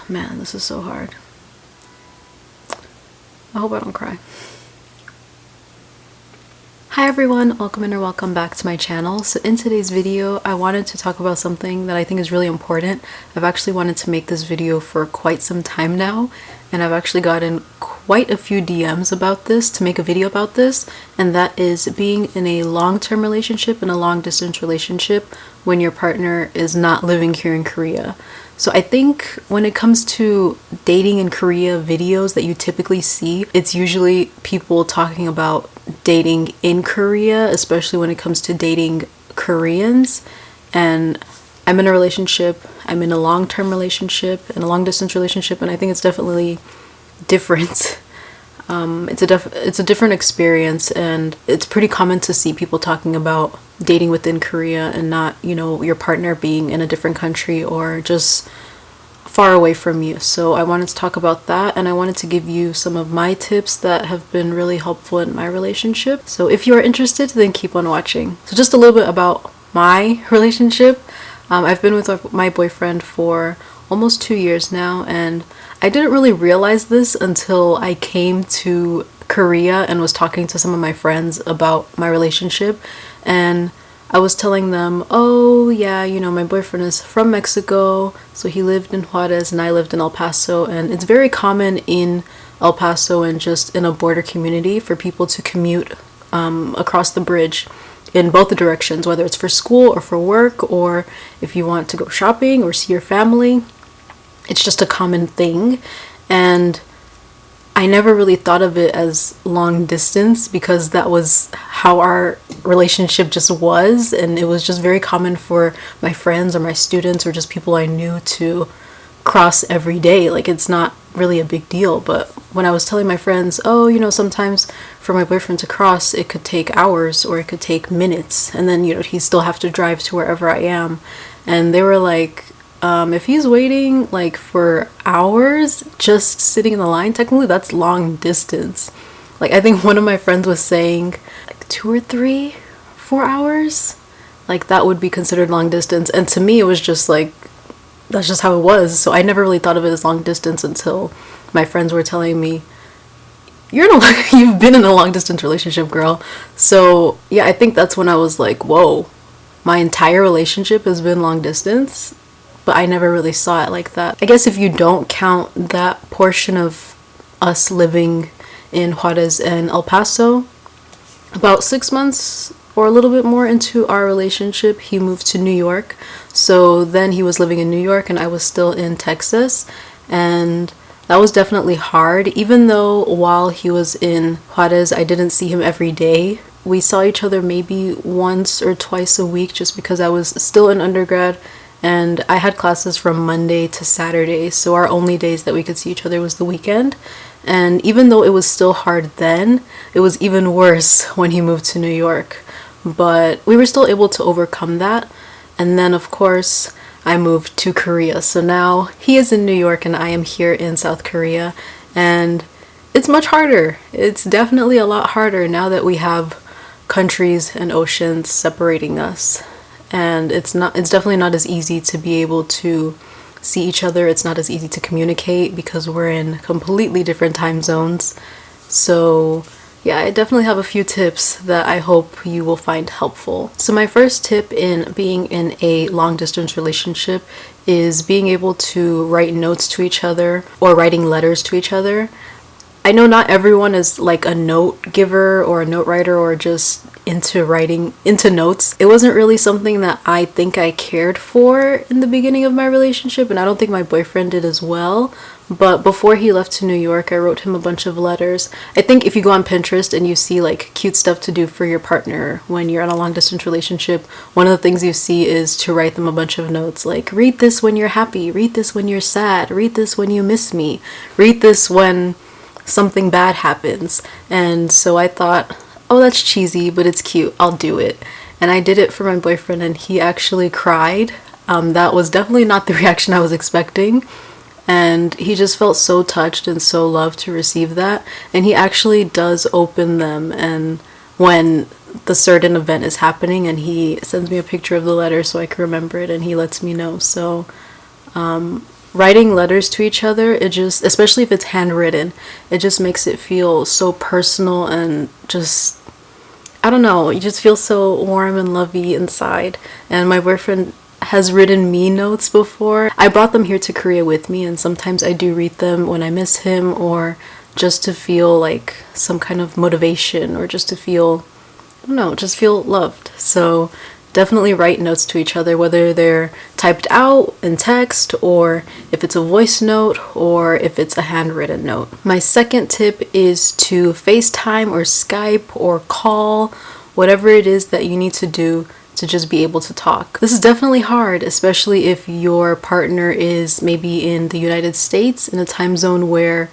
Man, this is so hard. I hope I don't cry. Hi everyone, welcome in or welcome back to my channel. So in today's video, I wanted to talk about something that I think is really important. I've actually wanted to make this video for quite some time now, and I've actually gotten quite a few DMs about this, to make a video about this, and that is being in a long-term relationship, in a long-distance relationship, when your partner is not living here in Korea. So I think when it comes to dating in Korea videos that you typically see, it's usually people talking about dating in Korea, especially when it comes to dating Koreans. And I'm in a relationship, I'm in a long-term relationship and a long-distance relationship, and I think it's definitely different. It's a different experience, and it's pretty common to see people talking about dating within Korea and not, you know, your partner being in a different country or just far away from you. So I wanted to talk about that, and I wanted to give you some of my tips that have been really helpful in my relationship. So if you are interested, then keep on watching. So just a little bit about my relationship. I've been with my boyfriend for almost 2 years now, and I didn't really realize this until I came to Korea and was talking to some of my friends about my relationship. And I was telling them, oh yeah, you know, my boyfriend is from Mexico, so he lived in Juarez and I lived in El Paso, and it's very common in El Paso and just in a border community for people to commute across the bridge in both the directions, whether it's for school or for work, or if you want to go shopping or see your family. It's just a common thing, and I never really thought of it as long distance because that was how our relationship just was, and it was just very common for my friends or my students or just people I knew to cross every day. Like, it's not really a big deal. But when I was telling my friends, oh, you know, sometimes for my boyfriend to cross, it could take hours or it could take minutes, and then, you know, he'd still have to drive to wherever I am. And they were like, if he's waiting like for hours just sitting in the line, technically that's long distance. Like, I think one of my friends was saying like 2 or 3, 4 hours, like that would be considered long distance. And to me it was just like, that's just how it was. So I never really thought of it as long distance until my friends were telling me, you've been in a long distance relationship, girl. So yeah, I think that's when I was like, whoa, my entire relationship has been long distance. But I never really saw it like that. I guess if you don't count that portion of us living in Juarez and El Paso, about 6 months or a little bit more into our relationship, he moved to New York. So then he was living in New York and I was still in Texas. And that was definitely hard. Even though while he was in Juarez, I didn't see him every day. We saw each other maybe once or twice a week just because I was still in undergrad. And I had classes from Monday to Saturday, so our only days that we could see each other was the weekend. And even though it was still hard then, it was even worse when he moved to New York. But we were still able to overcome that. And then, of course, I moved to Korea. So now he is in New York and I am here in South Korea. And it's much harder. It's definitely a lot harder now that we have countries and oceans separating us. And it's definitely not as easy to be able to see each other. It's not as easy to communicate because we're in completely different time zones. So yeah, I definitely have a few tips that I hope you will find helpful. So my first tip in being in a long distance relationship is being able to write notes to each other or writing letters to each other. I know not everyone is like a note giver or a note writer or just into writing into notes. It wasn't really something that I think I cared for in the beginning of my relationship, and I don't think my boyfriend did as well. But before he left to New York, I wrote him a bunch of letters. I think if you go on Pinterest and you see like cute stuff to do for your partner when you're in a long distance relationship, one of the things you see is to write them a bunch of notes like, read this when you're happy, read this when you're sad, read this when you miss me, read this when something bad happens. And so I thought, oh, that's cheesy, but it's cute, I'll do it. And I did it for my boyfriend and he actually cried. That was definitely not the reaction I was expecting. And he just felt so touched and so loved to receive that. And he actually does open them, and when the certain event is happening, and he sends me a picture of the letter so I can remember it, and he lets me know. So writing letters to each other, it just, especially if it's handwritten, it just makes it feel so personal and just, I don't know, you just feel so warm and lovey inside. And my boyfriend has written me notes before. I brought them here to Korea with me, and sometimes I do read them when I miss him, or just to feel like some kind of motivation, or just to feel, I don't know, just feel loved. So definitely write notes to each other, whether they're typed out in text, or if it's a voice note, or if it's a handwritten note. My second tip is to FaceTime or Skype or call, whatever it is that you need to do to just be able to talk. This is definitely hard, especially if your partner is maybe in the United States in a time zone where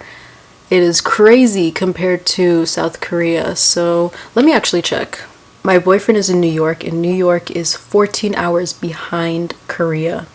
it is crazy compared to South Korea. So let me actually check. My boyfriend is in New York, and New York is 14 hours behind Korea.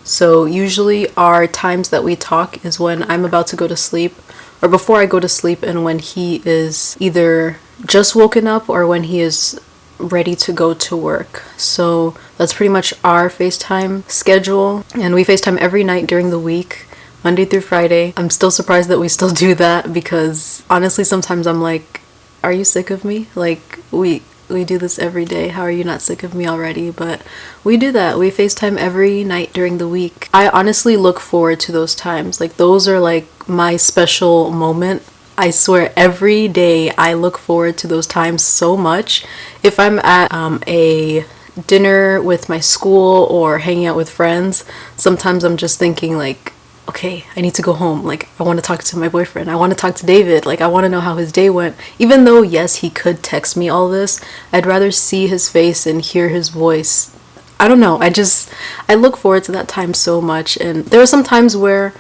So usually our times that we talk is when I'm about to go to sleep, or before I go to sleep, and when he is either just woken up or when he is ready to go to work. So that's pretty much our FaceTime schedule, and we FaceTime every night during the week, Monday through Friday. I'm still surprised that we still do that, because honestly sometimes I'm like, are you sick of me? Like, we do this every day. How are you not sick of me already? But we do that. We FaceTime every night during the week. I honestly look forward to those times. Like, those are like my special moment. I swear every day I look forward to those times so much. If I'm at a dinner with my school or hanging out with friends, sometimes I'm just thinking like, okay, I need to go home. Like, I want to talk to my boyfriend. I want to talk to David. Like, I want to know how his day went. Even though, yes, he could text me all this, I'd rather see his face and hear his voice. I don't know. I look forward to that time so much. And there are some times where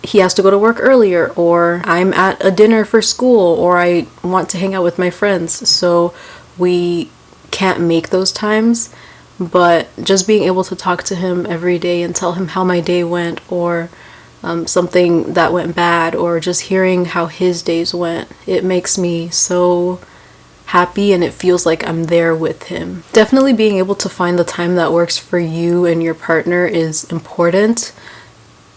he has to go to work earlier, or I'm at a dinner for school, or I want to hang out with my friends. So we can't make those times. But just being able to talk to him every day and tell him how my day went, or something that went bad, or just hearing how his days went, it makes me so happy, and it feels like I'm there with him. Definitely being able to find the time that works for you and your partner is important.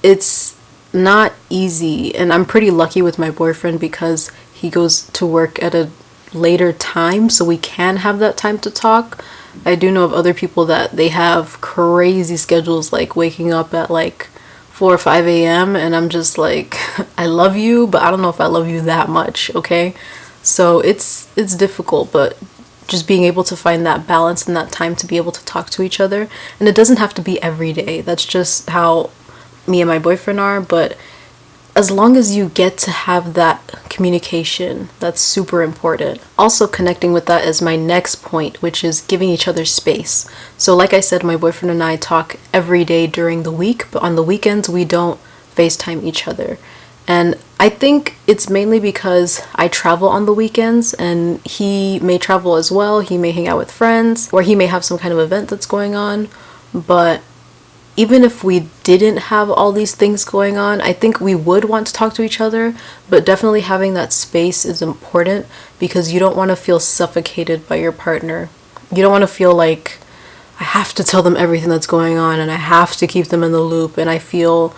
It's not easy, and I'm pretty lucky with my boyfriend because he goes to work at a later time, so we can have that time to talk. I do know of other people that they have crazy schedules, like waking up at like 4 or 5 a.m. and I'm just like, I love you, but I don't know if I love you that much, okay? So it's difficult, but just being able to find that balance and that time to be able to talk to each other. And it doesn't have to be every day. That's just how me and my boyfriend are, but as long as you get to have that communication, that's super important. Also connecting with that is my next point, which is giving each other space. So like I said, my boyfriend and I talk every day during the week, but on the weekends we don't FaceTime each other. And I think it's mainly because I travel on the weekends, and he may travel as well. He may hang out with friends, or he may have some kind of event that's going on. But even if we didn't have all these things going on, I think we would want to talk to each other, but definitely having that space is important, because you don't want to feel suffocated by your partner. You don't want to feel like I have to tell them everything that's going on, and I have to keep them in the loop, and I feel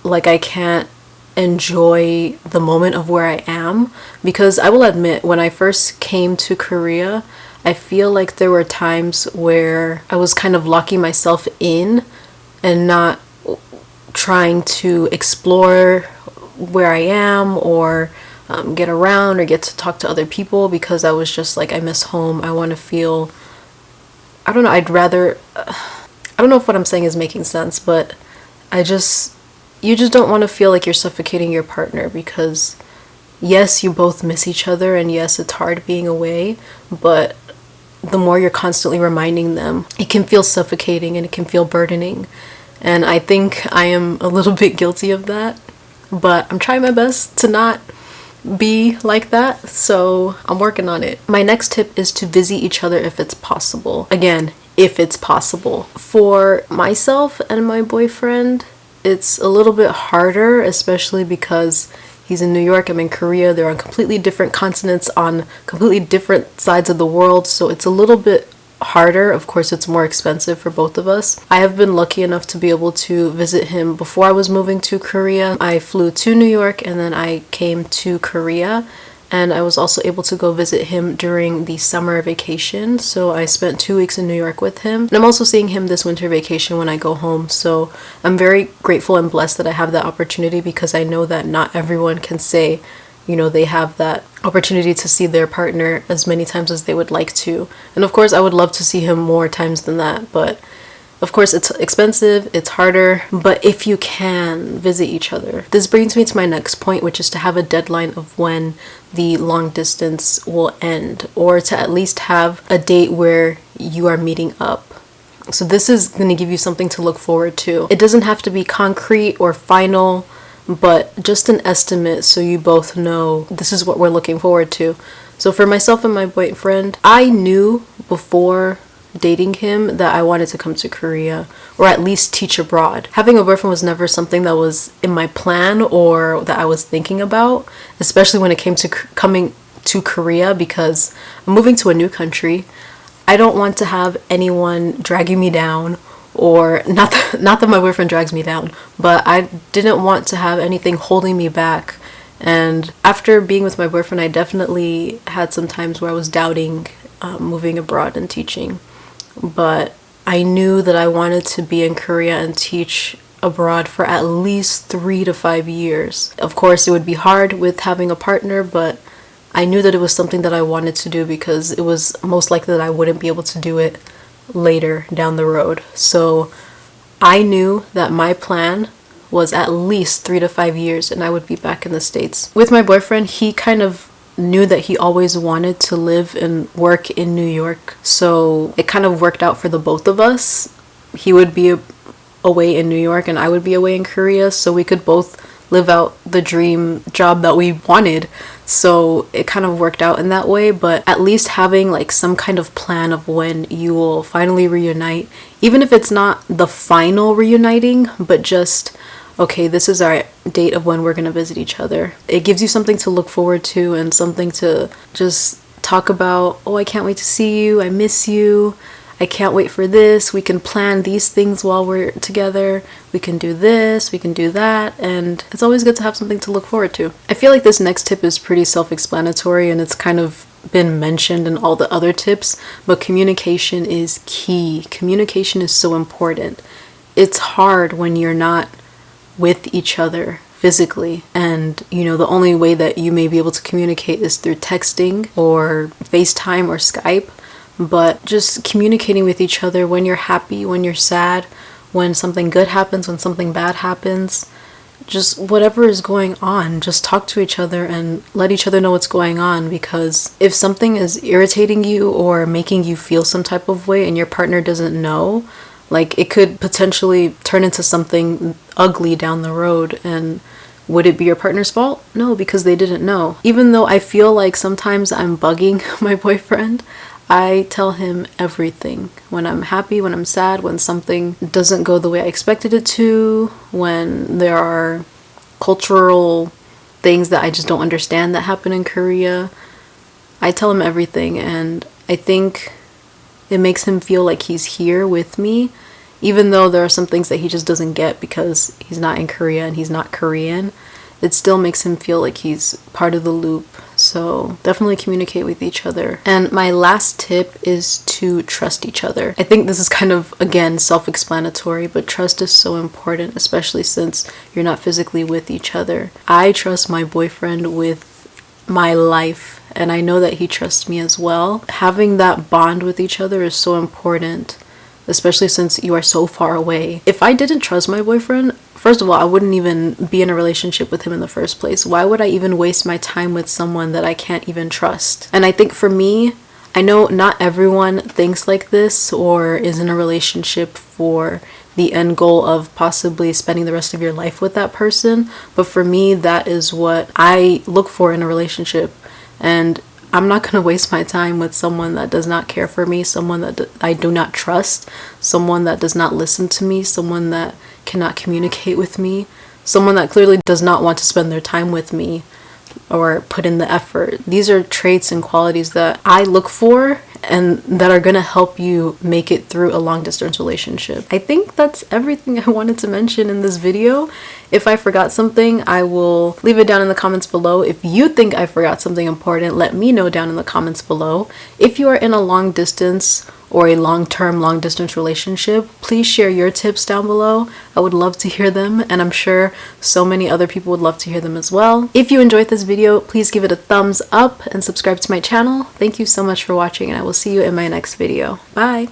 like I can't enjoy the moment of where I am. Because I will admit, when I first came to Korea, I feel like there were times where I was kind of locking myself in and not trying to explore where I am, or get around, or get to talk to other people, because I was just like, I miss home. I want to feel, I don't know, I don't know if what I'm saying is making sense, but you just don't want to feel like you're suffocating your partner, because yes, you both miss each other, and yes, it's hard being away, but the more you're constantly reminding them, it can feel suffocating and it can feel burdening. And I think I am a little bit guilty of that, but I'm trying my best to not be like that, so I'm working on it. My next tip is to visit each other if it's possible. Again, if it's possible. For myself and my boyfriend, it's a little bit harder, especially because he's in New York, I'm in Korea. They're on completely different continents, on completely different sides of the world, so it's a little bit harder. Of course, it's more expensive for both of us. I have been lucky enough to be able to visit him before I was moving to Korea. I flew to New York and then I came to Korea. And I was also able to go visit him during the summer vacation. So I spent 2 weeks in New York with him. And I'm also seeing him this winter vacation when I go home. So I'm very grateful and blessed that I have that opportunity, because I know that not everyone can say, you know, they have that opportunity to see their partner as many times as they would like to. And of course, I would love to see him more times than that. But of course, it's expensive, it's harder, but if you can, visit each other. This brings me to my next point, which is to have a deadline of when the long distance will end, or to at least have a date where you are meeting up. So this is going to give you something to look forward to. It doesn't have to be concrete or final, but just an estimate so you both know this is what we're looking forward to. So for myself and my boyfriend, I knew before dating him that I wanted to come to Korea, or at least teach abroad. Having a boyfriend was never something that was in my plan or that I was thinking about, especially when it came to coming to Korea, because I'm moving to a new country. I don't want to have anyone dragging me down, or not that my boyfriend drags me down, but I didn't want to have anything holding me back. And after being with my boyfriend, I definitely had some times where I was doubting moving abroad and teaching. But I knew that I wanted to be in Korea and teach abroad for at least 3 to 5 years. Of course, it would be hard with having a partner, but I knew that it was something that I wanted to do, because it was most likely that I wouldn't be able to do it later down the road. So I knew that my plan was at least 3 to 5 years and I would be back in the States. With my boyfriend, he kind of knew that he always wanted to live and work in New York, so it kind of worked out for the both of us. He would be away in New York and I would be away in Korea, so we could both live out the dream job that we wanted. So it kind of worked out in that way. But at least having like some kind of plan of when you will finally reunite, even if it's not the final reuniting, but just, okay, this is our date of when we're going to visit each other. It gives you something to look forward to and something to just talk about. Oh, I can't wait to see you. I miss you. I can't wait for this. We can plan these things while we're together. We can do this, we can do that. And it's always good to have something to look forward to. I feel like this next tip is pretty self-explanatory and it's kind of been mentioned in all the other tips, but communication is key. Communication is so important. It's hard when you're not with each other physically, and you know, the only way that you may be able to communicate is through texting or FaceTime or Skype. But just communicating with each other when you're happy, when you're sad, when something good happens, when something bad happens, just whatever is going on, just talk to each other and let each other know what's going on. Because if something is irritating you or making you feel some type of way and your partner doesn't know, like, it could potentially turn into something ugly down the road. And would it be your partner's fault? No, because they didn't know. Even though I feel like sometimes I'm bugging my boyfriend, I tell him everything. When I'm happy, when I'm sad, when something doesn't go the way I expected it to, when there are cultural things that I just don't understand that happen in Korea, I tell him everything. And I think it makes him feel like he's here with me, even though there are some things that he just doesn't get because he's not in Korea and he's not Korean. It still makes him feel like he's part of the loop. So definitely communicate with each other. And my last tip is to trust each other. I think this is kind of, again, self-explanatory, but trust is so important, especially since you're not physically with each other. I trust my boyfriend with my life, and I know that he trusts me as well. Having that bond with each other is so important, especially since you are so far away. If I didn't trust my boyfriend, first of all, I wouldn't even be in a relationship with him in the first place. Why would I even waste my time with someone that I can't even trust? And I think for me, I know not everyone thinks like this or is in a relationship for the end goal of possibly spending the rest of your life with that person. But for me, that is what I look for in a relationship. And I'm not going to waste my time with someone that does not care for me, someone that I do not trust, someone that does not listen to me, someone that cannot communicate with me, someone that clearly does not want to spend their time with me or put in the effort. These are traits and qualities that I look for and that are gonna help you make it through a long distance relationship. I think that's everything I wanted to mention in this video. If I forgot something, I will leave it down in the comments below. If you think I forgot something important, let me know down in the comments below. If you are in a long distance or a long-term long distance relationship, please share your tips down below. I would love to hear them, and I'm sure so many other people would love to hear them as well. If you enjoyed this video, please give it a thumbs up and subscribe to my channel. Thank you so much for watching, and I will see you in my next video. Bye!